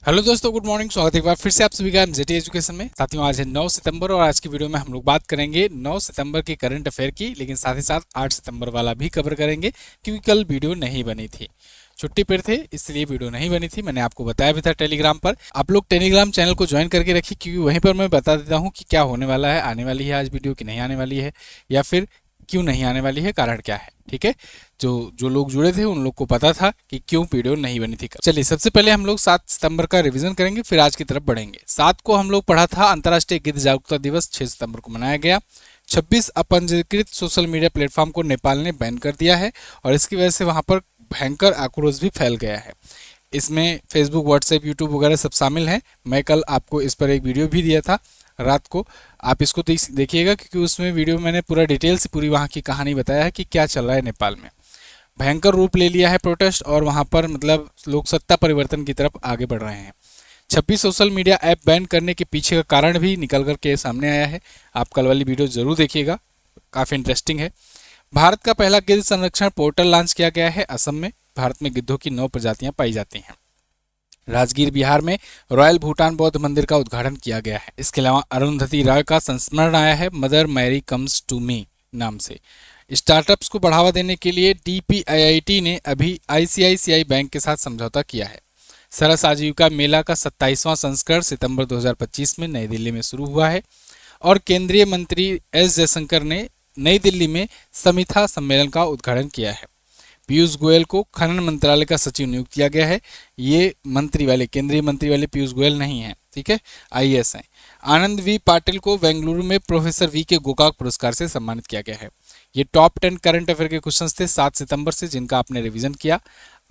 Hello दोस्तों, good morning. स्वागत है एक बार फिर से आप सभी का एमजेटी एजुकेशन में। साथियों, आज है 9 सितंबर और आज की वीडियो में हम लोग बात करेंगे 9 सितंबर के करंट अफेयर की, लेकिन साथ ही साथ 8 सितंबर वाला भी कवर करेंगे क्योंकि कल वीडियो नहीं बनी थी, छुट्टी पर थे इसलिए वीडियो नहीं बनी थी। मैंने आपको बताया भी था टेलीग्राम पर, आप लोग टेलीग्राम चैनल को ज्वाइन करके रखिए क्योंकि वहीं पर मैं बता देता हूँ कि क्या होने वाला है, आने वाली है आज वीडियो कि नहीं आने वाली है, या फिर क्यों नहीं आने वाली है, कारण क्या है। ठीक है, जो जो लोग जुड़े थे उन लोग को पता था कि क्यों वीडियो नहीं बनी थी। चलिए, सबसे पहले हम लोग 7 सितंबर का रिवीजन करेंगे, फिर आज की तरफ बढ़ेंगे। 7 को हम लोग पढ़ा था अंतर्राष्ट्रीय गिद्ध जागरूकता दिवस, 6 सितंबर को मनाया गया। 26 अपंजीकृत सोशल मीडिया प्लेटफॉर्म को नेपाल ने बैन कर दिया है और इसकी वजह से वहां पर भयंकर आक्रोश भी फैल गया है। इसमें फेसबुक, व्हाट्सएप, यूट्यूब वगैरह सब शामिल हैं। मैं कल आपको इस पर एक वीडियो भी दिया था रात को, आप इसको देखिएगा क्योंकि उसमें वीडियो में मैंने पूरा डिटेल से पूरी वहाँ की कहानी बताया है कि क्या चल रहा है नेपाल में। भयंकर रूप ले लिया है प्रोटेस्ट और वहाँ पर मतलब लोग सत्ता परिवर्तन की तरफ आगे बढ़ रहे हैं। 26 सोशल मीडिया ऐप बैन करने के पीछे का कारण भी निकल कर के सामने आया है। आप कल वाली वीडियो जरूर देखिएगा, काफ़ी इंटरेस्टिंग है। भारत का पहला गिद्ध संरक्षण पोर्टल लॉन्च किया गया है असम में। भारत में गिद्धों की 9 प्रजातियां पाई जाती हैं। राजगीर बिहार में रॉयल भूटान बौद्ध मंदिर का उद्घाटन किया गया है। इसके अलावा अरुंधति रॉय का संस्मरण आया है Mother Mary comes to me नाम से। स्टार्टअप्स को बढ़ावा देने के लिए डीपीआईआईटी ने अभी आईसीआईसीआई बैंक के साथ समझौता किया है। सरस आजीविका मेला का 27वां संस्करण सितंबर 2025 में नई दिल्ली में शुरू हुआ है और केंद्रीय मंत्री एस जयशंकर ने नई दिल्ली में समिथा सम्मेलन का उद्घाटन किया है। पीयूष गोयल को खनन मंत्रालय का सचिव नियुक्त किया गया है। ये मंत्री वाले, केंद्रीय मंत्री वाले पीयूष गोयल नहीं है, ठीक है, आईएएस हैं। आनंद वी पाटिल को बेंगलुरु में प्रोफेसर वी के गोकाक पुरस्कार से सम्मानित किया गया है। ये टॉप 10 करंट अफेयर के क्वेश्चंस थे 7 सितंबर से, जिनका आपने रिवीजन किया।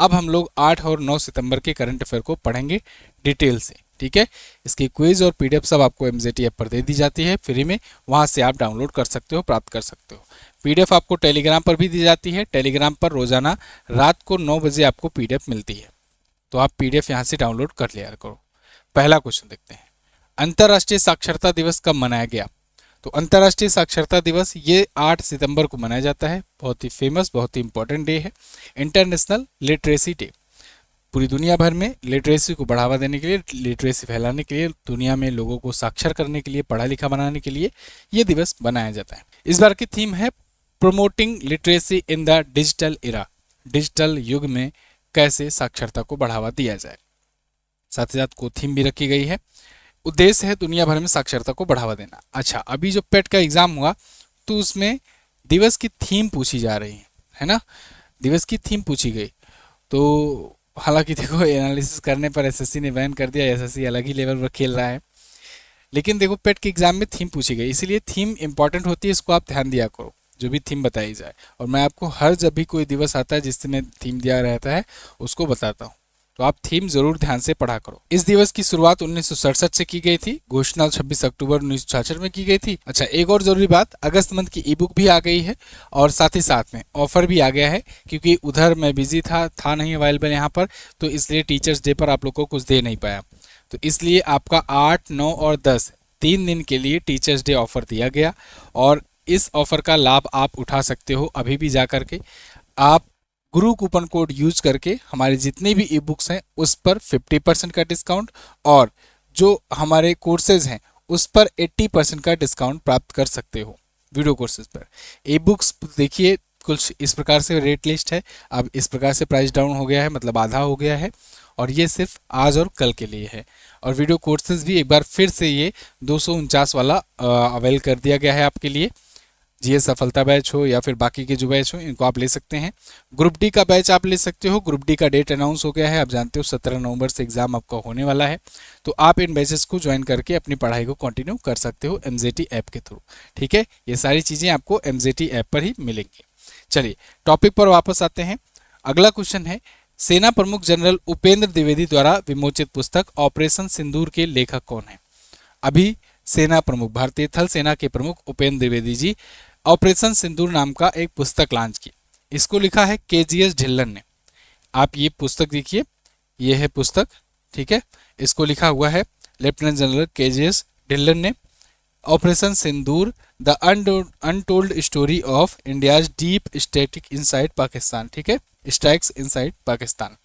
अब हम लोग 8 और 9 सितंबर के करंट अफेयर को पढ़ेंगे डिटेल से। ठीक है, इसकी क्विज और पीडीएफ सब आपको एमजेटी ऐप पर दे दी जाती है फ्री में, वहां से आप डाउनलोड कर सकते हो, प्राप्त कर सकते हो। पीडीएफ आपको टेलीग्राम पर भी दी जाती है। टेलीग्राम पर रोजाना रात को 9 बजे आपको पीडीएफ मिलती है, तो आप पीडीएफ यहाँ से डाउनलोड कर लिया करो। पहला क्वेश्चन देखते हैं, अंतर्राष्ट्रीय साक्षरता दिवस कब मनाया गया? तो अंतर्राष्ट्रीय साक्षरता दिवस ये 8 सितंबर को मनाया जाता है। बहुत ही फेमस, बहुत ही इंपॉर्टेंट डे है, इंटरनेशनल लिटरेसी डे। पूरी दुनिया भर में लिटरेसी को बढ़ावा देने के लिए, लिटरेसी फैलाने के लिए, दुनिया में लोगों को साक्षर करने के लिए, पढ़ा लिखा बनाने के लिए ये दिवस बनाया जाता है। इस बार की थीम है promoting literacy in the digital era. Digital युग में कैसे साक्षरता को बढ़ावा दिया जाए, साथ ही साथ को थीम भी रखी गई है। उद्देश्य है दुनिया भर में साक्षरता को बढ़ावा देना। अच्छा, अभी जो पेट का एग्जाम हुआ तो उसमें दिवस की थीम पूछी जा रही है ना, दिवस की थीम पूछी गई। तो हालांकि देखो, एनालिसिस करने पर एसएससी ने बैन कर दिया, एसएससी अलग ही लेवल पर खेल रहा है, लेकिन देखो पेट के एग्जाम में थीम पूछी गई, इसीलिए थीम इंपॉर्टेंट होती है, इसको आप ध्यान दिया करो जो भी थीम बताई जाए। और मैं आपको हर जब भी कोई दिवस आता है जिसमें थीम दिया रहता है उसको बताता हूँ, तो आप थीम जरूर ध्यान से पढ़ा करो। इस दिवस की शुरुआत 1967 से की गई थी, घोषणा 26 अक्टूबर 1966 में की गई थी। अच्छा, एक और जरूरी बात, अगस्त मंथ की ई बुक भी आ गई है और साथ ही साथ में ऑफर भी आ गया है, क्योंकि उधर मैं बिजी था नहीं अवेलेबल यहाँ पर, तो इसलिए टीचर्स डे पर आप लोग को कुछ दे नहीं पाया। तो इसलिए आपका 8, 9 और 10 3 दिन के लिए टीचर्स डे ऑफर दिया गया और इस ऑफर का लाभ आप उठा सकते हो। अभी भी जा करके आप गुरु कूपन कोड यूज करके हमारे जितने भी ई बुक्स हैं उस पर 50% का डिस्काउंट और जो हमारे कोर्सेज हैं उस पर 80% का डिस्काउंट प्राप्त कर सकते हो। वीडियो कोर्सेज पर ई बुक्स देखिए कुछ इस प्रकार से रेट लिस्ट है, अब इस प्रकार से प्राइस डाउन हो गया है, मतलब आधा हो गया है, और ये सिर्फ आज और कल के लिए है। और वीडियो कोर्सेज भी एक बार फिर से ये 249 वाला अवेल कर दिया गया है आपके लिए। जीएस सफलता बैच हो या फिर बाकी के जो बैच हो, इनको आप ले सकते हैं। ग्रुप डी का बैच आप ले सकते हो। ग्रुप डी का डेट अनाउंस हो गया है, आप जानते हो 17 नवंबर से एग्जाम आपका होने वाला है, तो आप इन बैचेस को ज्वाइन करके अपनी पढ़ाई को कंटिन्यू कर सकते हो एमजेटी ऐप के थ्रू। ठीक है, ये सारी चीज़ें आपको एमजेटी ऐप पर ही मिलेंगी। चलिए टॉपिक पर वापस आते हैं। अगला क्वेश्चन है, सेना प्रमुख जनरल उपेंद्र द्विवेदी द्वारा विमोचित पुस्तक ऑपरेशन सिंदूर के लेखक कौन है? अभी सेना प्रमुख, भारतीय थल सेना के प्रमुख उपेंद्र द्विवेदी जी ऑपरेशन सिंदूर नाम का एक पुस्तक लॉन्च की। इसको लिखा है केजीएस ढिल्लन ने। आप ये पुस्तक देखिए, ये है पुस्तक, ठीक है, इसको लिखा हुआ है लेफ्टिनेंट जनरल केजीएस ढिल्लन ने। Operation Sindoor the untold story of India's deep static inside Pakistan, ठीक है, स्ट्राइक्स इनसाइड पाकिस्तान।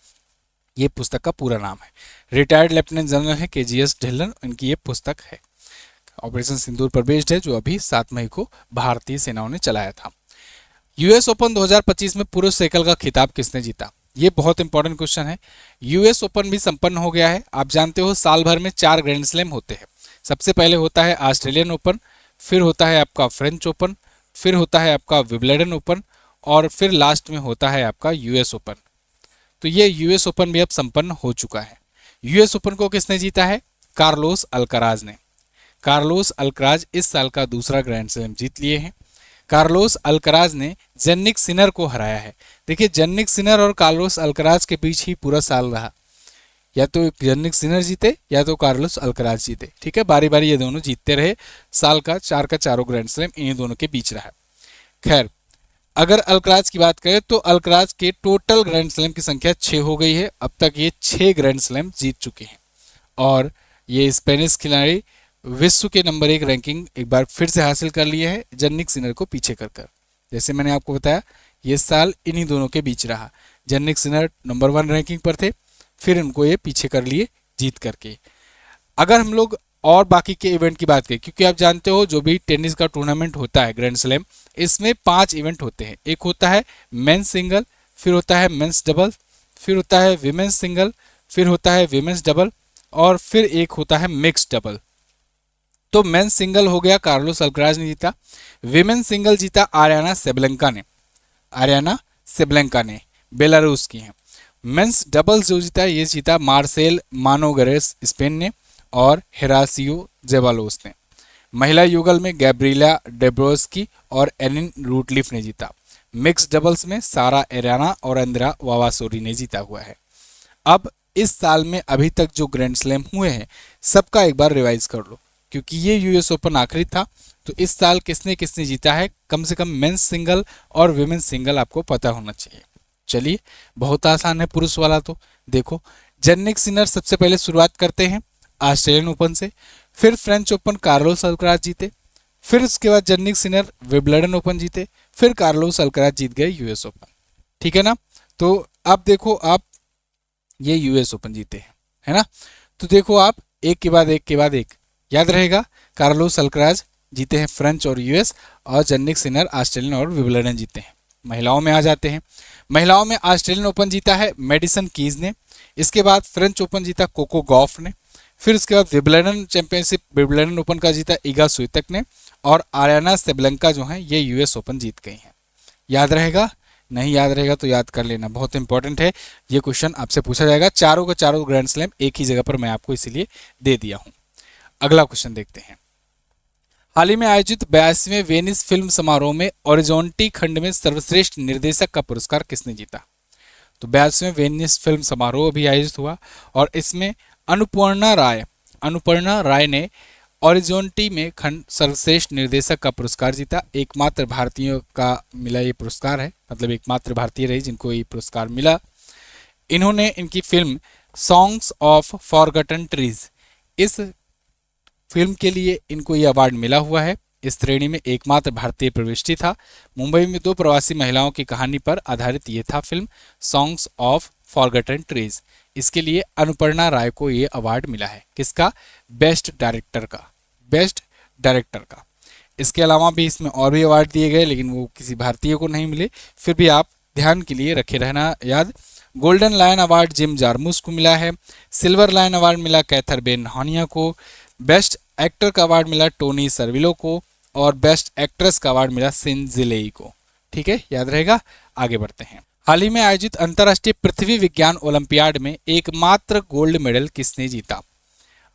ये पुस्तक का पूरा नाम है। रिटायर्ड लेफ्टिनेंट जनरल है KGS ढिल्लन, इनकी ये पुस्तक है। ऑपरेशन सिंदूर पर बेस्ड है, जो अभी 7 मई को भारतीय सेनाओं ने चलाया था। यूएस ओपन 2025 में पुरुष एकल का खिताब किसने जीता? ये बहुत इंपॉर्टेंट क्वेश्चन है। यूएस ओपन भी संपन्न हो गया है। आप जानते हो साल भर में 4 ग्रैंड स्लैम होते हैं। सबसे पहले होता है ऑस्ट्रेलियन ओपन, फिर होता है आपका फ्रेंच ओपन, फिर होता है आपका विंबलडन ओपन, और फिर लास्ट में होता है आपका यूएस ओपन। तो ये यूएस ओपन भी अब संपन्न हो चुका है। यूएस ओपन को किसने जीता है? कार्लोस अल्कराज ने। कार्लोस अल्कराज इस साल का दूसरा ग्रैंड स्लैम जीत लिए हैं। कार्लोस अल्कराज ने जेनिक सिनर को हराया है। देखिए, जेनिक सिनर और कार्लोस अल्कराज के बीच ही पूरा साल रहा, या तो जेनिक सिनर जीते या तो कार्लोस अल्कराज जीते। ठीक है, बारी बारी ये दोनों जीतते रहे। साल का चारों ग्रैंड स्लैम इन्हीं दोनों के बीच रहा। खैर, अगर अल्कराज की बात करें तो अल्कराज के टोटल ग्रैंड स्लैम की संख्या 6 हो गई है। अब तक ये 6 ग्रैंड स्लैम जीत चुके हैं, और ये स्पेनिश खिलाड़ी विश्व के नंबर 1 रैंकिंग एक बार फिर से हासिल कर लिए है, जेनिक सिनर को पीछे कर। जैसे मैंने आपको बताया, ये साल इन्हीं दोनों के बीच रहा। जेनिक सिनर नंबर 1 रैंकिंग पर थे, फिर इनको ये पीछे कर लिए जीत करके। अगर हम लोग और बाकी के इवेंट की बात करें, क्योंकि आप जानते हो जो भी टेनिस का टूर्नामेंट होता है ग्रैंड स्लैम, इसमें 5 इवेंट होते हैं। एक होता है मेंस सिंगल, फिर होता है मेंस डबल, फिर होता है विमेंस सिंगल, फिर होता है विमेंस डबल, और फिर एक होता है मिक्स डबल। तो मेंस सिंगल हो गया, कार्लोस अल्कराज ने जीता। विमेंस सिंगल जीता आरियाना सेबलेंका ने, बेलारूस की हैं। मेंस डबल्स जो जीता ये जीता मार्सेल मानोगरेस स्पेन ने, और हेरासियो जेबालोस ने। महिला युगल में गैब्रिएला डेब्रोस्की और एलिन रूटलिफ ने जीता। मिक्स डबल्स में सारा एरियाना और अंद्रा वावासोरी ने जीता हुआ है। अब इस साल में अभी तक जो ग्रैंड स्लैम हुए हैं सबका एक बार रिवाइज कर लो, क्योंकि ये यूएस ओपन आखिरी था। तो इस साल किसने किसने जीता है, कम से कम मेंस सिंगल और विमेंस सिंगल आपको पता होना चाहिए। चलिए, बहुत आसान है पुरुष वाला। तो देखो, जेनिक सिनर सबसे पहले शुरुआत करते हैं ऑस्ट्रेलियन ओपन से, फिर फ्रेंच ओपन कार्लोस अल्कराज जीते, फिर उसके बाद जेनिक सिनर विंबलडन ओपन जीते, फिर कार्लोस अल्कराज जीत गए यूएस ओपन। ठीक है ना? तो अब देखो, आप ये यूएस ओपन जीते हैं, है ना? तो देखो आप एक के बाद एक याद रहेगा। कार्लोस अल्कराज जीते हैं फ्रेंच और यूएस, और जेनिक सिनर ऑस्ट्रेलियन और विंबलडन जीते हैं। महिलाओं में आ जाते हैं। महिलाओं में ऑस्ट्रेलियन ओपन जीता है मेडिसन कीज ने, इसके बाद फ्रेंच ओपन जीता कोको गॉफ ने, फिर उसके बाद विंबलडन चैंपियनशिप विंबलडन ओपन का जीता इगा स्वितक ने, और आरियाना सेबलेंका जो है ये यूएस ओपन जीत गई हैं। याद रहेगा? नहीं याद रहेगा तो याद कर लेना, बहुत इंपॉर्टेंट है। ये क्वेश्चन आपसे पूछा जाएगा। चारों का चारों ग्रैंड स्लैम एक ही जगह पर मैं आपको इसीलिए दे दिया हूं। अगला क्वेश्चन देखते हैं। हाल ही में आयोजित 82वें वेनिस फिल्म समारोह में ओरिजोंटी खंड में सर्वश्रेष्ठ निर्देशक का पुरस्कार किसने जीता? तो 82वें वेनिस फिल्म समारोह भी आयोजित हुआ, और इसमें अनुपर्णा राय ने ओरिजोंटी में खंड सर्वश्रेष्ठ निर्देशक का पुरस्कार जीता। एकमात्र भारतीयों का मिला ये पुरस्कार है, मतलब एकमात्र भारतीय रही जिनको ये पुरस्कार मिला। इन्होंने इनकी film songs of forgotten trees, इस फिल्म के लिए इनको ये अवार्ड मिला हुआ है। इस श्रेणी में एकमात्र भारतीय प्रविष्टि था। मुंबई में 2 प्रवासी महिलाओं की कहानी पर आधारित ये था film songs of forgotten trees. इसके लिए अनुपर्णा राय को ये अवार्ड मिला है। किसका? बेस्ट डायरेक्टर का। इसके अलावा भी इसमें और भी अवार्ड दिए गए, लेकिन वो किसी भारतीय को नहीं मिले। फिर भी आप ध्यान के लिए रखे रहना याद। गोल्डन लायन अवार्ड जिम जार्मुस को मिला है। सिल्वर लायन अवार्ड मिला कैथर बेन हानिया को। बेस्ट एक्टर का अवार्ड मिला टोनी सर्विलो को, और बेस्ट एक्ट्रेस का अवार्ड मिला सिन जिलेई को। ठीक है, याद रहेगा। आगे बढ़ते हैं। हाल ही में आयोजित अंतर्राष्ट्रीय पृथ्वी विज्ञान ओलंपियाड में एकमात्र गोल्ड मेडल किसने जीता?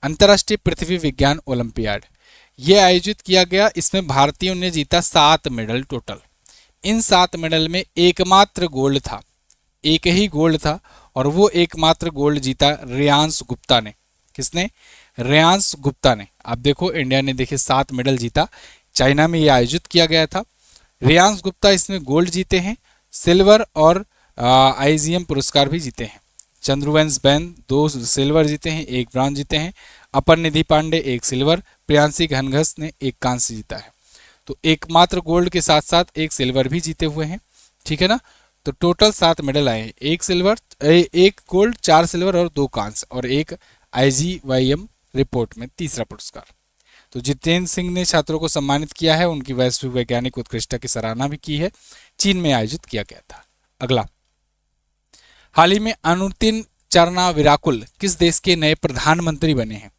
अंतर्राष्ट्रीय पृथ्वी विज्ञान ओलंपियाड ये आयोजित किया गया। इसमें भारतीयों ने जीता 7 मेडल टोटल। इन 7 मेडल में एकमात्र गोल्ड था, एक ही गोल्ड था, और वो एकमात्र गोल्ड जीता रेयांश गुप्ता ने। किसने? रेयांश गुप्ता ने। आप देखो, इंडिया ने देखिए 7 मेडल जीता। चाइना में ये आयोजित किया गया था। रेयांश गुप्ता इसमें गोल्ड जीते हैं, सिल्वर और आईजीएम पुरस्कार भी जीते हैं। चंद्रुवंश बैन 2 सिल्वर जीते हैं, 1 ब्रॉन्ज जीते हैं। अपरनिधि पांडे 1 सिल्वर, प्रियांशी घनघस ने 1 कांस्य जीता है। तो एकमात्र गोल्ड के साथ साथ 1 सिल्वर भी जीते हुए हैं। ठीक है ना? तो टोटल 7 मेडल आए हैं, 1 सिल्वर, 1 गोल्ड, 4 सिल्वर और 2 कांस्य और 1 IGYM रिपोर्ट में तीसरा पुरस्कार। तो जितेंद्र सिंह ने छात्रों को सम्मानित किया है, उनकी वैश्विक वैज्ञानिक उत्कृष्टता की सराहना भी की है। चीन में आयोजित किया गया था। अगला, हाल ही में अनुतिन चरनाविराकुल किस देश के नए प्रधानमंत्री बने हैं?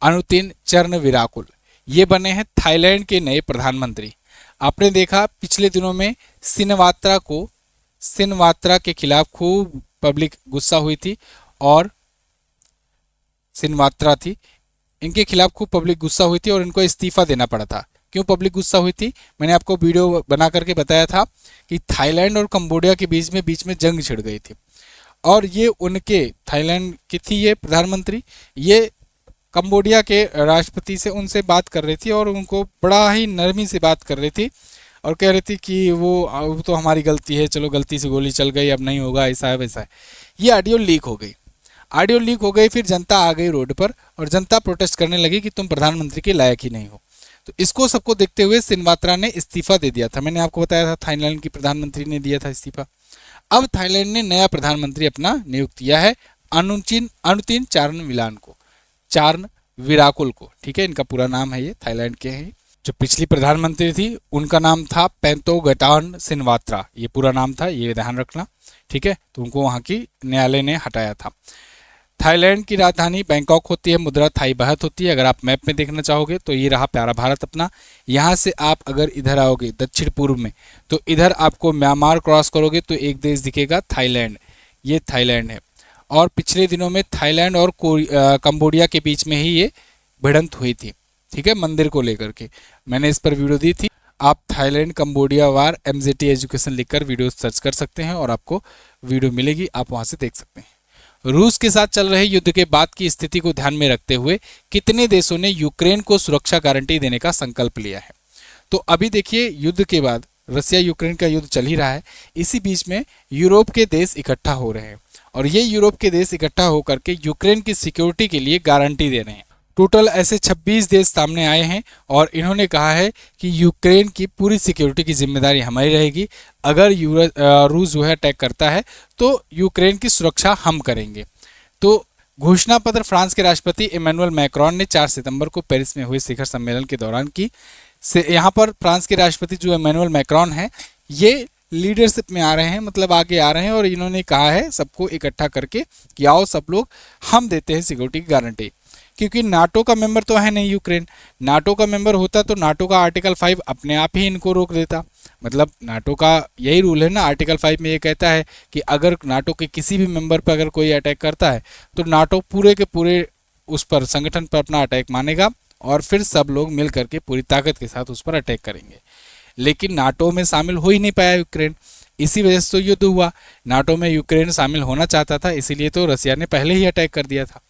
अनुतिन चरनाविराकुल ये बने हैं थाईलैंड के नए प्रधानमंत्री। आपने देखा पिछले दिनों में सिनवात्रा के खिलाफ खूब पब्लिक गुस्सा हुई थी और सिनवात्रा थी, इनके खिलाफ खूब पब्लिक गुस्सा हुई थी और इनको इस्तीफा देना पड़ा था। क्यों पब्लिक गुस्सा हुई थी? मैंने आपको वीडियो बना करके बताया था कि थाईलैंड और कंबोडिया के बीच में जंग छिड़ गई थी और ये उनके, थाईलैंड की थी ये प्रधानमंत्री, ये कंबोडिया के राष्ट्रपति से उनसे बात कर रही थी और उनको बड़ा ही नरमी से बात कर रही थी और कह रही थी कि वो तो हमारी गलती है, चलो गलती से गोली चल गई, अब नहीं होगा, ऐसा है वैसा है। ये ऑडियो लीक हो गई, फिर जनता आ गई रोड पर और जनता प्रोटेस्ट करने लगी कि तुम प्रधानमंत्री के लायक ही नहीं हो। तो इसको सबको देखते हुए सिनवात्रा ने इस्तीफा दे दिया था। मैंने आपको बताया था थाईलैंड की प्रधानमंत्री ने दिया था इस्तीफा। अब थाईलैंड ने नया प्रधानमंत्री अपना नियुक्त किया है, अनुतिन चारनविराकुल को। ठीक है, इनका पूरा नाम है, ये थाईलैंड के हैं। जो पिछली प्रधानमंत्री थी उनका नाम था पेंतोगटान सिनवात्रा, ये पूरा नाम था, ये ध्यान रखना। ठीक है, तो उनको वहाँ की न्यायालय ने हटाया था। थाईलैंड की राजधानी बैंकॉक होती है, मुद्रा थाई बाहत होती है। अगर आप मैप में देखना चाहोगे तो ये रहा प्यारा भारत अपना। यहाँ से आप अगर इधर आओगे दक्षिण पूर्व में तो इधर आपको म्यांमार क्रॉस करोगे तो एक देश दिखेगा थाईलैंड, ये थाईलैंड है। और पिछले दिनों में थाईलैंड और कंबोडिया के बीच में ही ये भिड़ंत हुई थी। ठीक है, मंदिर को लेकर के मैंने इस पर वीडियो दी थी। आप थाईलैंड कंबोडिया वार MZT एजुकेशन लिखकर वीडियो सर्च कर सकते हैं और आपको वीडियो मिलेगी, आप वहाँ से देख सकते हैं। रूस के साथ चल रहे युद्ध के बाद की स्थिति को ध्यान में रखते हुए कितने देशों ने यूक्रेन को सुरक्षा गारंटी देने का संकल्प लिया है? तो अभी देखिए, युद्ध के बाद रसिया यूक्रेन का युद्ध चल ही रहा है, इसी बीच में यूरोप के देश इकट्ठा हो रहे हैं और ये यूरोप के देश इकट्ठा होकर के यूक्रेन की सिक्योरिटी के लिए गारंटी दे रहे हैं। टोटल ऐसे 26 देश सामने आए हैं और इन्होंने कहा है कि यूक्रेन की पूरी सिक्योरिटी की जिम्मेदारी हमारी रहेगी। अगर रूस जो है अटैक करता है तो यूक्रेन की सुरक्षा हम करेंगे। तो घोषणा पत्र फ्रांस के राष्ट्रपति इमैनुअल मैक्रोन ने 4 सितंबर को पेरिस में हुए शिखर सम्मेलन के दौरान की। यहाँ पर फ्रांस के राष्ट्रपति जो इमैनुअल मैक्रोन है, ये लीडरशिप में आ रहे हैं, मतलब आगे आ रहे हैं और इन्होंने कहा है सबको इकट्ठा करके कि आओ सब लोग, हम देते हैं सिक्योरिटी की गारंटी। क्योंकि नाटो का मेंबर तो है नहीं यूक्रेन, नाटो का मेंबर होता तो नाटो का आर्टिकल 5 अपने आप ही इनको रोक देता। मतलब नाटो का यही रूल है ना, आर्टिकल 5 में ये कहता है कि अगर नाटो के किसी भी मेंबर पर अगर कोई अटैक करता है तो नाटो पूरे के पूरे उस पर, संगठन पर अपना अटैक मानेगा और फिर सब लोग मिल करके पूरी ताकत के साथ उस पर अटैक करेंगे। लेकिन नाटो में शामिल हो ही नहीं पाया यूक्रेन, इसी वजह से तो युद्ध हुआ। नाटो में यूक्रेन शामिल होना चाहता था, इसीलिए तो रसिया ने पहले ही अटैक कर दिया था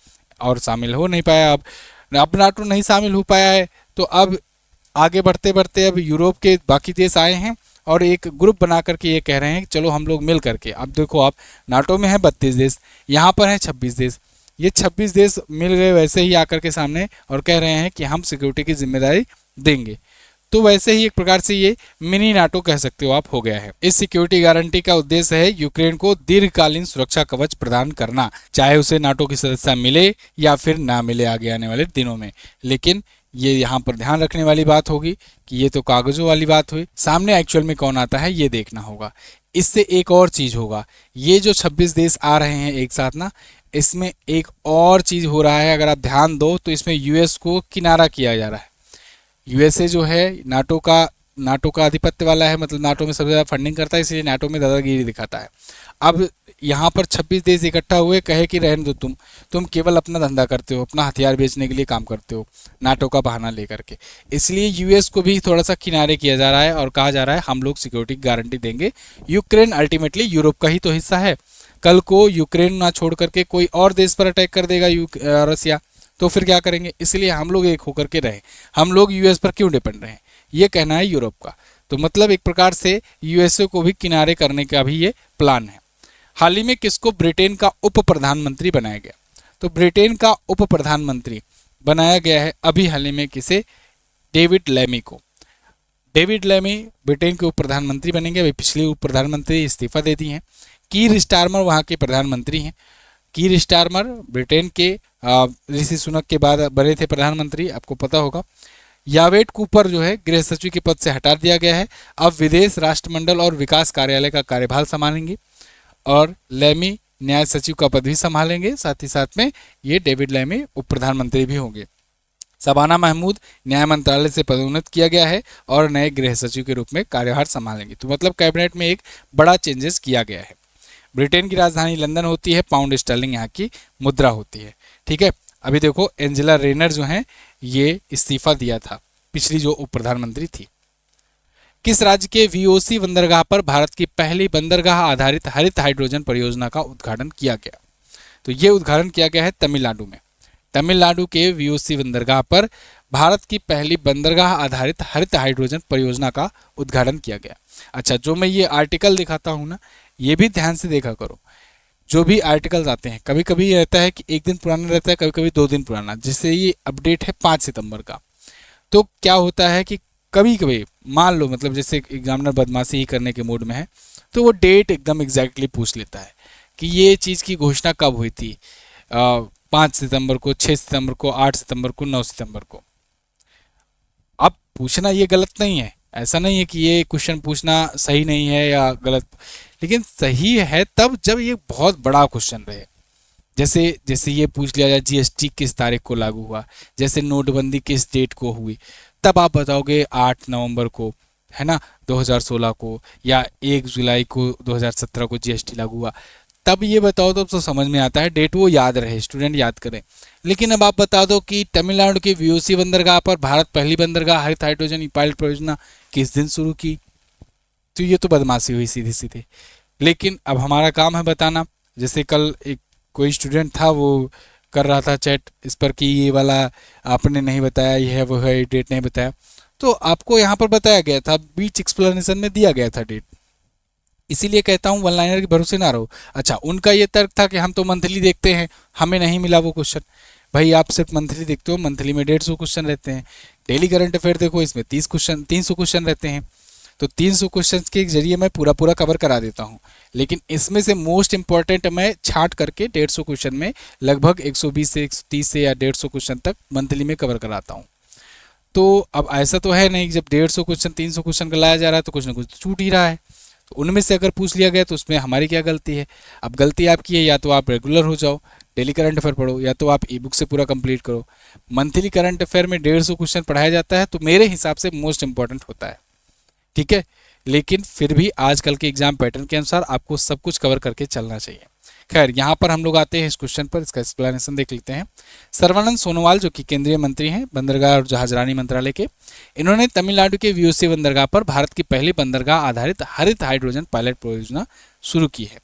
और शामिल हो नहीं पाया। अब नाटो नहीं शामिल हो पाया है तो अब आगे बढ़ते बढ़ते अब यूरोप के बाकी देश आए हैं और एक ग्रुप बना करके ये कह रहे हैं कि चलो हम लोग मिल करके, अब देखो आप नाटो में है 32 देश, यहाँ पर है 26 देश, ये 26 देश मिल गए वैसे ही आकर के सामने और कह रहे हैं कि हम सिक्योरिटी की जिम्मेदारी देंगे। तो वैसे ही एक प्रकार से ये मिनी नाटो कह सकते हो आप, हो गया है। इस सिक्योरिटी गारंटी का उद्देश्य है यूक्रेन को दीर्घकालीन सुरक्षा कवच प्रदान करना, चाहे उसे नाटो की सदस्यता मिले या फिर ना मिले आगे आने वाले दिनों में। लेकिन ये यहाँ पर ध्यान रखने वाली बात होगी कि ये तो कागजों वाली बात हुई, सामने एक्चुअल में कौन आता है ये देखना होगा। इससे एक और चीज होगा, ये जो 26 देश आ रहे हैं एक साथ ना, इसमें एक और चीज हो रहा है, अगर आप ध्यान दो तो इसमें यूएस को किनारा किया जा रहा है। यूएसए जो है नाटो का आधिपत्य वाला है, मतलब नाटो में सबसे ज़्यादा फंडिंग करता है, इसलिए नाटो में दादागिरी दिखाता है। अब यहाँ पर 26 देश इकट्ठा हुए, कहे कि रहने दो, तुम केवल अपना धंधा करते हो, अपना हथियार बेचने के लिए काम करते हो नाटो का बहाना लेकर के। इसलिए यूएस को भी थोड़ा सा किनारे किया जा रहा है और कहा जा रहा है हम लोग सिक्योरिटी की गारंटी देंगे। यूक्रेन अल्टीमेटली यूरोप का ही तो हिस्सा है, कल को यूक्रेन ना छोड़ करके कोई और देश पर अटैक कर देगा रसिया, तो फिर क्या करेंगे? इसलिए हम लोग एक होकर के रहे, हम लोग यूएस पर क्यों डिपेंड रहे, ये कहना है यूरोप का। तो मतलब एक प्रकार से यूएसए को भी किनारे करने का भी ये प्लान है। हाल ही में किसको ब्रिटेन का उप प्रधानमंत्री बनाया गया? तो ब्रिटेन का उप प्रधानमंत्री बनाया गया है अभी हाल ही में किसे? डेविड लैमी को। डेविड लेमी ब्रिटेन के उप प्रधानमंत्री बनेंगे, अभी पिछले उप प्रधानमंत्री इस्तीफा दे दी हैं। कीर स्टारमर वहाँ के प्रधानमंत्री हैं। कीर स्टारमर ब्रिटेन के ऋषि सुनक के बाद बने थे प्रधानमंत्री, आपको पता होगा। यावेट कूपर जो है गृह सचिव के पद से हटा दिया गया है, अब विदेश राष्ट्रमंडल और विकास कार्यालय का कार्यभार संभालेंगे। और लेमी न्याय सचिव का पद भी संभालेंगे, साथ ही साथ में ये डेविड लेमी उप प्रधानमंत्री भी होंगे। शबाना महमूद न्याय मंत्रालय से पदोन्नत किया गया है और नए गृह सचिव के रूप में कार्यभार संभालेंगे। तो मतलब कैबिनेट में एक बड़ा चेंजेस किया गया है। ब्रिटेन की राजधानी लंदन होती है, पाउंड स्टर्लिंग यहाँ की मुद्रा होती है। ठीक है, अभी देखो एंजेला रेनर जो हैं ये इस्तीफा दिया था, पिछली जो उप प्रधानमंत्री थी। किस राज्य के वीओसी बंदरगाह पर भारत की पहली बंदरगाह आधारित हरित हाइड्रोजन परियोजना का उद्घाटन किया गया? तो ये उद्घाटन किया गया है तमिलनाडु में। तमिलनाडु के वीओसी बंदरगाह पर भारत की पहली बंदरगाह आधारित हरित हाइड्रोजन परियोजना का उद्घाटन किया गया। अच्छा, जो मैं ये आर्टिकल दिखाता हूँ ना, ये भी ध्यान से देखा करो। जो भी आर्टिकल्स आते हैं, कभी कभी ये रहता है कि एक दिन पुराना रहता है, कभी कभी 2 दिन पुराना। जैसे ये अपडेट है 5 सितंबर का, तो क्या होता है कि कभी कभी मान लो मतलब जैसे एग्जामिनर बदमाशी ही करने के मूड में है, तो वो डेट एकदम एग्जैक्टली पूछ लेता है कि ये चीज़ की घोषणा कब हुई थी, 5 सितंबर को, 6 सितंबर को, 8 सितंबर को, 9 सितंबर को। अब पूछना ये गलत नहीं है, ऐसा नहीं है कि ये क्वेश्चन पूछना सही नहीं है या गलत, लेकिन सही है तब जब ये बहुत बड़ा क्वेश्चन रहे। जैसे जैसे ये पूछ लिया जाए जीएसटी किस तारीख को लागू हुआ, जैसे नोटबंदी किस डेट को हुई, तब आप बताओगे 8 नवंबर को, है ना, 2016 को, या 1 जुलाई को 2017 को जीएसटी लागू हुआ। तब ये बताओ तो समझ में आता है, डेट वो याद रहे, स्टूडेंट याद करें। लेकिन अब आप बता दो कि तमिलनाडु के वीओसी बंदरगाह पर भारत पहली बंदरगाह हरित हाइड्रोजन पायलट परियोजना किस दिन शुरू की, तो ये तो बदमाशी हुई सीधी सीधी। लेकिन अब हमारा काम है बताना। जैसे कल एक कोई स्टूडेंट था, वो कर रहा था चैट इस पर कि ये वाला आपने नहीं बताया, ये है वो है, डेट नहीं बताया, तो आपको यहाँ पर बताया गया था, बीच एक्सप्लेनेशन में दिया गया था डेट। इसीलिए कहता हूँ वन लाइनर के भरोसे ना रहो। अच्छा, उनका ये तर्क था कि हम तो मंथली देखते हैं, हमें नहीं मिला वो क्वेश्चन। भाई आप सिर्फ मंथली देखते हो, मंथली में 150 क्वेश्चन रहते हैं। डेली करंट अफेयर देखो, इसमें 300 क्वेश्चन रहते हैं। तो 300 क्वेश्चन के जरिए मैं पूरा पूरा कवर करा देता हूँ, लेकिन इसमें से मोस्ट इंपॉर्टेंट मैं छांट करके 150 क्वेश्चन में लगभग 120 से 130 से या 150 क्वेश्चन तक मंथली में कवर कराता हूँ। तो अब ऐसा तो है नहीं कि जब 150 क्वेश्चन 300 क्वेश्चन का लाया जा रहा है तो कुछ ना कुछ छूट ही रहा है। तो उनमें से अगर पूछ लिया गया तो उसमें हमारी क्या गलती है? अब गलती आपकी है, या तो आप रेगुलर हो जाओ, डेली करंट अफेयर पढ़ो, या तो आप ई बुक से पूरा कंप्लीट करो। मंथली करंट अफेयर में 150 क्वेश्चन पढ़ाया जाता है, तो मेरे हिसाब से मोस्ट इंपॉर्टेंट होता है। ठीक है, लेकिन फिर भी आजकल के एग्जाम पैटर्न के अनुसार आपको सब कुछ कवर करके चलना चाहिए। खैर, यहाँ पर हम लोग आते हैं इस क्वेश्चन पर, इसका एक्सप्लेनेशन देख लेते हैं। सर्बानंद सोनोवाल जो कि केंद्रीय मंत्री हैं बंदरगाह और जहाजरानी मंत्रालय के, इन्होंने तमिलनाडु के वीओसी बंदरगाह पर भारत की पहली बंदरगाह आधारित हरित हाइड्रोजन पायलट परियोजना शुरू की है।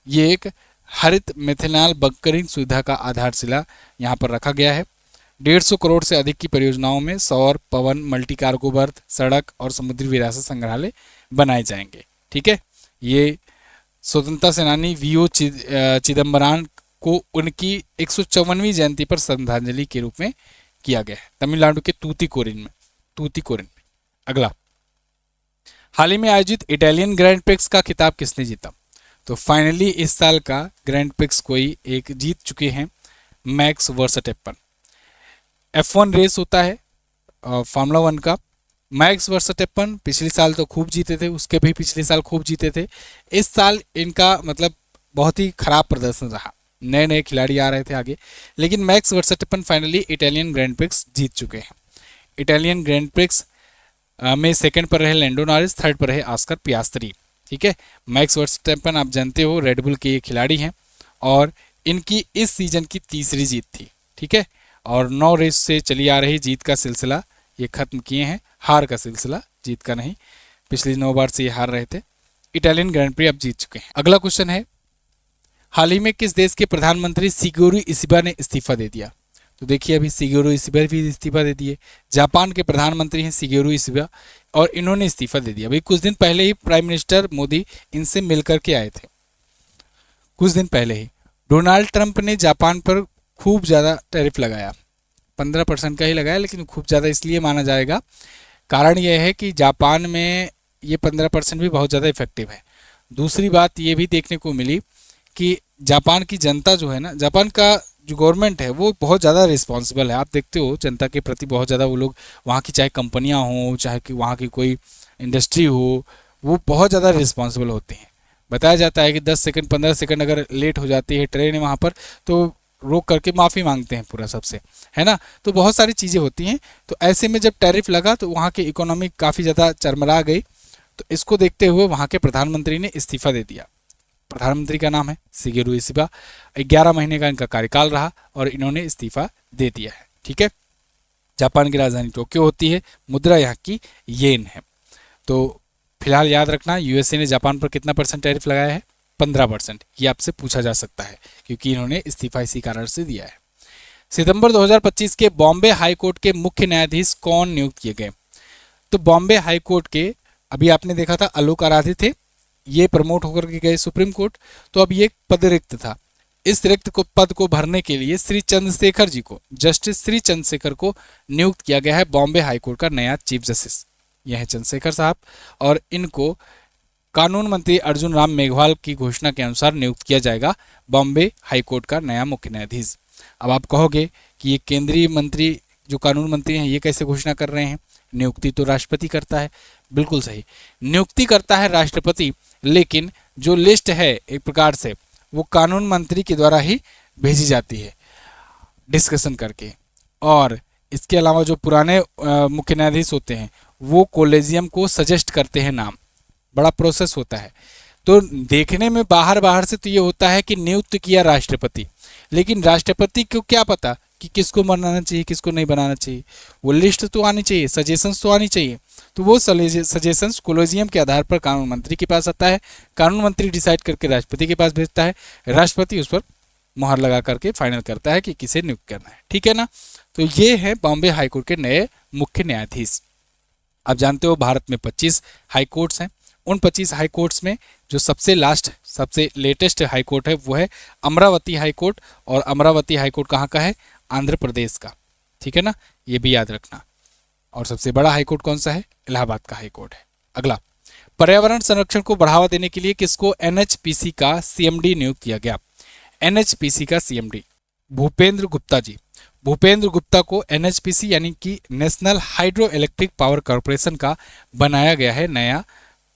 ये एक हरित मेथेनॉल बंकरिंग सुविधा का आधारशिला यहाँ पर रखा गया है। 150 करोड़ से अधिक की परियोजनाओं में सौर, पवन, मल्टी कार्गो बर्थ, सड़क और समुद्री विरासत संग्रहालय बनाए जाएंगे। ठीक है, ये स्वतंत्रता सेनानी वीओ चिदम्बरान को उनकी 154वीं जयंती पर श्रद्धांजलि के रूप में किया गया है, तमिलनाडु के तूतीकोरिन में। अगला, हाल ही में आयोजित इटालियन ग्रैंड प्रिक्स का खिताब किसने जीता? तो फाइनली इस साल का ग्रैंड प्रिक्स कोई एक जीत चुके हैं, मैक्स वर्स्टैपेन। F1 रेस होता है फार्मूला 1 का। मैक्स वर्स्टैपेन पिछले साल तो खूब जीते थे, उसके भी पिछले साल खूब जीते थे। इस साल इनका मतलब बहुत ही खराब प्रदर्शन रहा, नए नए खिलाड़ी आ रहे थे आगे, लेकिन Max Verstappen finally Italian Grand Prix जीत चुके हैं। इटालियन ग्रैंड प्रिक्स में सेकंड पर रहे लैंडो नॉरिस, थर्ड पर रहे ऑस्कर पियास्त्री। ठीक है, मैक्स वर्स्टैपेन आप जानते हो रेडबुल के ये खिलाड़ी हैं और इनकी इस सीजन की तीसरी जीत थी। ठीक है, और 9 रेस से चली आ रही जीत का सिलसिला ये खत्म किए हैं, हार का सिलसिला, जीत का नहीं। पिछली 9 बार से ये हार रहे थे। इटालियन ग्रैंड प्री अब जीत चुके हैं। अगला क्वेश्चन है, हाल ही में किस देश के प्रधानमंत्री शिगेरू इशिबा ने इस्तीफा दे दिया? तो देखिए अभी शिगेरू इशिबा भी इस्तीफा दे दिए। जापान के प्रधानमंत्री हैं शिगेरू इशिबा और इन्होंने इस्तीफा दे दिया। भाई कुछ दिन पहले ही प्राइम मिनिस्टर मोदी इनसे मिलकर के आए थे, कुछ दिन पहले ही। डोनाल्ड ट्रंप ने जापान पर खूब ज़्यादा टैरिफ लगाया, 15% का ही लगाया, लेकिन खूब ज़्यादा इसलिए माना जाएगा कारण यह है कि जापान में ये 15% भी बहुत ज़्यादा इफेक्टिव है। दूसरी बात ये भी देखने को मिली कि जापान की जनता जो है ना, जापान का जो गवर्नमेंट है वो बहुत ज़्यादा रिस्पॉन्सिबल है। आप देखते हो जनता के प्रति बहुत ज़्यादा वो लोग, वहाँ की चाहे कंपनियाँ हों, चाहे कि वहाँ की कोई इंडस्ट्री हो, वो बहुत ज़्यादा रिस्पॉन्सिबल होते हैं। बताया जाता है कि 10 सेकंड 15 सेकंड अगर लेट हो जाती है ट्रेन वहाँ पर तो रोक करके माफ़ी मांगते हैं पूरा सबसे, है ना। तो बहुत सारी चीज़ें होती हैं। तो ऐसे में जब टैरिफ लगा तो वहाँ की इकोनॉमी काफ़ी ज़्यादा चरमरा गई। तो इसको देखते हुए वहाँ के प्रधानमंत्री ने इस्तीफा दे दिया। प्रधानमंत्री का नाम है शिगेरू इशिबा। 11 महीने का इनका कार्यकाल रहा और इन्होंने इस्तीफा दे दिया है। ठीक है। जापान की राजधानी टोक्यो होती है, मुद्रा यहाँ की येन है। तो फिलहाल याद रखना, यूएसए ने जापान पर कितना % टैरिफ लगाया है? 15%। ये आपसे पूछा जा सकता है क्योंकि इन्होंने इस्तीफा इसी कारण से दिया है। सितंबर 2025 के बॉम्बे हाई कोर्ट के मुख्य न्यायाधीश कौन नियुक्त किए गए? तो बॉम्बे हाई कोर्ट के अभी आपने देखा था आलोक आराधे थे, ये प्रमोट होकर के गए सुप्रीम कोर्ट। तो अब ये पद रिक्त था। इस रिक्त को पद को भरने के लिए श्री चंद्रशेखर जी को, जस्टिस श्री चंद्रशेखर को नियुक्त किया गया है बॉम्बे हाई कोर्ट का नया चीफ जस्टिस। यह है चंद्रशेखर साहब और इनको कानून मंत्री अर्जुन राम मेघवाल की घोषणा के अनुसार नियुक्त किया जाएगा बॉम्बे हाई कोर्ट का नया मुख्य न्यायाधीश। अब आप कहोगे कि ये केंद्रीय मंत्री जो कानून मंत्री हैं ये कैसे घोषणा कर रहे हैं? नियुक्ति तो राष्ट्रपति करता है। बिल्कुल सही, नियुक्ति करता है राष्ट्रपति, लेकिन जो लिस्ट है एक प्रकार से वो कानून मंत्री के द्वारा ही भेजी जाती है डिस्कशन करके। और इसके अलावा जो पुराने मुख्य न्यायाधीश होते हैं वो कोलेजियम को सजेस्ट करते हैं नाम। बड़ा प्रोसेस होता है। तो देखने में बाहर बाहर से तो ये होता है कि नियुक्त किया राष्ट्रपति, लेकिन राष्ट्रपति को क्या पता कि किसको बनाना चाहिए किसको नहीं बनाना चाहिए। वो लिस्ट तो आनी चाहिए, सजेशंस तो आनी चाहिए। तो वो सजेशंस कोलेजियम के आधार पर कानून मंत्री के पास आता है, कानून मंत्री डिसाइड करके राष्ट्रपति के पास भेजता है, राष्ट्रपति उस पर मुहर लगा करके फाइनल करता है कि किसे नियुक्त करना है। ठीक है ना। तो ये है बॉम्बे हाईकोर्ट के नए मुख्य न्यायाधीश। आप जानते हो भारत में 25 हाई कोर्ट्स हैं। उन 25 हाई कोर्ट्स में जो सबसे लेटेस्ट हाई कोर्ट है वो है अमरावती हाई कोर्ट। और अमरावती हाई कोर्ट कहाँ का है? आंध्र प्रदेश का। ठीक है ना, ये भी याद रखना। और सबसे बड़ा हाई कोर्ट कौन सा है? इलाहाबाद का हाई कोर्ट है। अगला, पर्यावरण संरक्षण को बढ़ावा देने के लिए किसको एनएचपीसी का सीएमडी नियुक्त किया गया? एनएचपीसी का सीएमडी भूपेंद्र गुप्ता जी। भूपेंद्र गुप्ता को एनएचपीसी यानी कि national hydro electric power corporation का बनाया गया है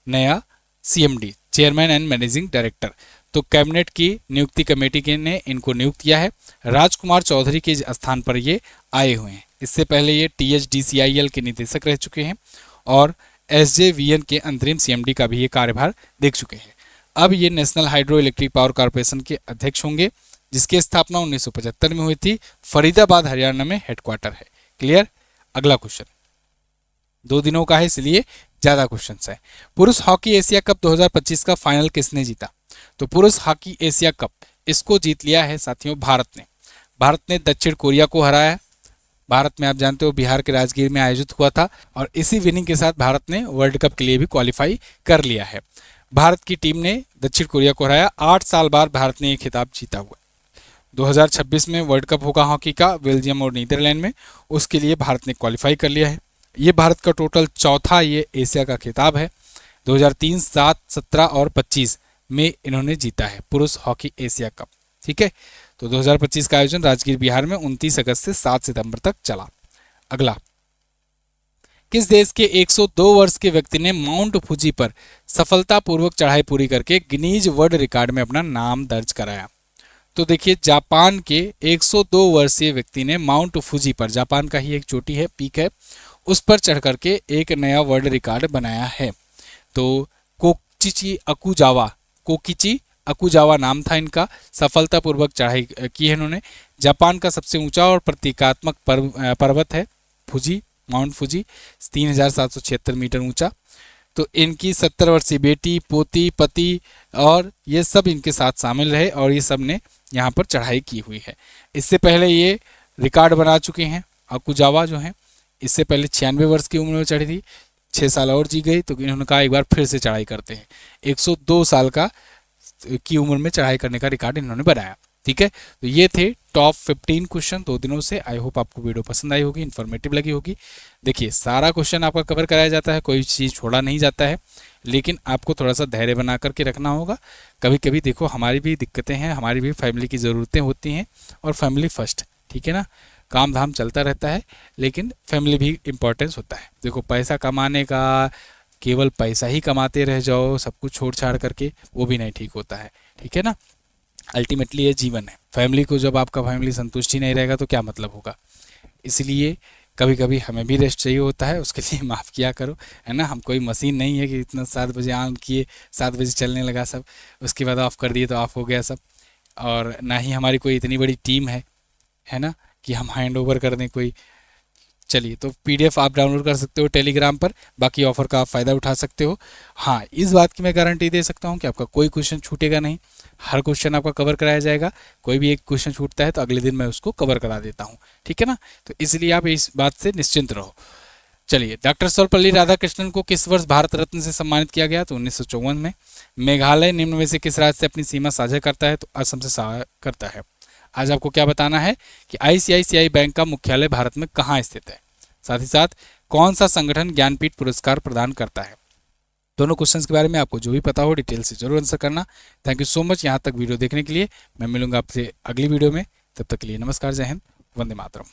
नया CMD, chairman and managing director. तो कैबिनेट की नियुक्ति कमेटी ने इनको नियुक्त किया है। राजकुमार चौधरी के स्थान पर ये आए हुए हैं। इससे पहले ये टीएचडीसीआईएल के निदेशक रह चुके हैं और एसजेवीएन के अंतरिम सीएमडी का भी ये कार्यभार देख चुके हैं। अब ये national hydro electric power corporation के अध्यक्ष होंगे, जिसकी स्थापना 1975 में हुई थी। फरीदाबाद हरियाणा में हेडक्वार्टर है। क्लियर। अगला क्वेश्चन 2 दिनों का है इसलिए ज्यादा क्वेश्चन है। पुरुष हॉकी एशिया कप 2025 का फाइनल किसने जीता? तो पुरुष हॉकी एशिया कप इसको जीत लिया है साथियों भारत ने दक्षिण कोरिया को हराया। भारत में आप जानते हो बिहार के राजगीर में आयोजित हुआ था और इसी विनिंग के साथ भारत ने वर्ल्ड कप के लिए भी क्वालिफाई कर लिया है। भारत की टीम ने दक्षिण कोरिया को हराया। 8 साल बाद भारत ने ये खिताब जीता हुआ। 2026 में वर्ल्ड कप होगा हॉकी का बेल्जियम और नीदरलैंड में, उसके लिए भारत ने क्वालिफाई कर लिया है। ये भारत का टोटल चौथा ये एशिया का खिताब है। 2003, 7, 17 और 25 में इन्होंने जीता है पुरुष हॉकी एशिया कप। ठीक है। तो 2025 का आयोजन राजगीर बिहार में 29 अगस्त से 7 सितंबर तक चला। अगला, किस देश के 102 वर्ष के व्यक्ति ने माउंट फूजी पर सफलतापूर्वक चढ़ाई पूरी करके गिनीज वर्ल्ड रिकॉर्ड में अपना नाम दर्ज कराया? तो देखिए, जापान के 102 वर्षीय व्यक्ति ने माउंट फूजी पर, जापान का ही एक चोटी है, पीक है, उस पर चढ़ करके एक नया वर्ल्ड रिकॉर्ड बनाया है। तो कोकिची अकुजावा नाम था इनका। सफलतापूर्वक चढ़ाई की है इन्होंने। जापान का सबसे ऊंचा और प्रतीकात्मक पर्वत है फूजी, माउंट फूजी, 3776 मीटर ऊंचा। तो इनकी 70 वर्षीय बेटी, पोती, पति और ये सब इनके साथ शामिल रहे और ये सब ने यहाँ पर चढ़ाई की हुई है। इससे पहले ये रिकॉर्ड बना चुके हैं अकुजावा जो हैं। इससे पहले 96 वर्ष की उम्र में चढ़ी थी, 6 साल और जी गई, तो इन्होंने कहा एक बार फिर से चढ़ाई करते हैं। 102 साल की उम्र में चढ़ाई करने का रिकॉर्ड इन्होंने बनाया। ठीक है। तो ये थे टॉप 15 क्वेश्चन 2 दिनों से। आई होप आपको वीडियो पसंद आई होगी, इन्फॉर्मेटिव लगी होगी। देखिए सारा क्वेश्चन आपका कवर कराया जाता है, कोई चीज़ छोड़ा नहीं जाता है, लेकिन आपको थोड़ा सा धैर्य बना करके रखना होगा। कभी कभी देखो हमारी भी दिक्कतें हैं, हमारी भी फैमिली की ज़रूरतें होती हैं, और फैमिली फर्स्ट, ठीक है ना। काम धाम चलता रहता है, लेकिन फैमिली भी इम्पोर्टेंस होता है। देखो पैसा कमाने का, केवल पैसा ही कमाते रह जाओ सब कुछ छोड़ छाड़ करके, वो भी नहीं ठीक होता है, ठीक है ना। अल्टीमेटली ये जीवन है। फैमिली को जब आपका फैमिली संतुष्ट ही नहीं रहेगा तो क्या मतलब होगा। इसलिए कभी कभी हमें भी रेस्ट चाहिए होता है, उसके लिए माफ़ किया करो, है ना। हम कोई मशीन नहीं है कि इतना 7 बजे ऑन किए 7 बजे चलने लगा सब, उसके बाद ऑफ़ कर दिए तो ऑफ़ हो गया सब। और ना ही हमारी कोई इतनी बड़ी टीम है ना, कि हम हैंड ओवर कर दें कोई। चलिए, तो पीडीएफ आप डाउनलोड कर सकते हो टेलीग्राम पर, बाकी ऑफर का आप फ़ायदा उठा सकते हो। हाँ, इस बात की मैं गारंटी दे सकता हूँ कि आपका कोई क्वेश्चन छूटेगा नहीं, हर क्वेश्चन आपका कवर कराया जाएगा। कोई भी एक क्वेश्चन छूटता है तो अगले दिन मैं उसको कवर करा देता हूँ, ठीक है ना। तो इसलिए आप इस बात से निश्चिंत रहो। चलिए, डॉक्टर सर्वपल्ली राधाकृष्णन को किस वर्ष भारत रत्न से सम्मानित किया गया? तो 1954 में। मेघालय निम्न में से किस राज्य से अपनी सीमा साझा करता है? तो असम से साझा करता है। आज आपको क्या बताना है कि आईसीआईसीआई बैंक का मुख्यालय भारत में कहाँ स्थित है। साथ ही साथ कौन सा संगठन ज्ञानपीठ पुरस्कार प्रदान करता है। दोनों क्वेश्चंस के बारे में आपको जो भी पता हो डिटेल से जरूर आंसर करना। थैंक यू सो मच यहाँ तक वीडियो देखने के लिए। मैं मिलूंगा आपसे अगली वीडियो में, तब तक के लिए नमस्कार, जय हिंद, वंदे मातरम।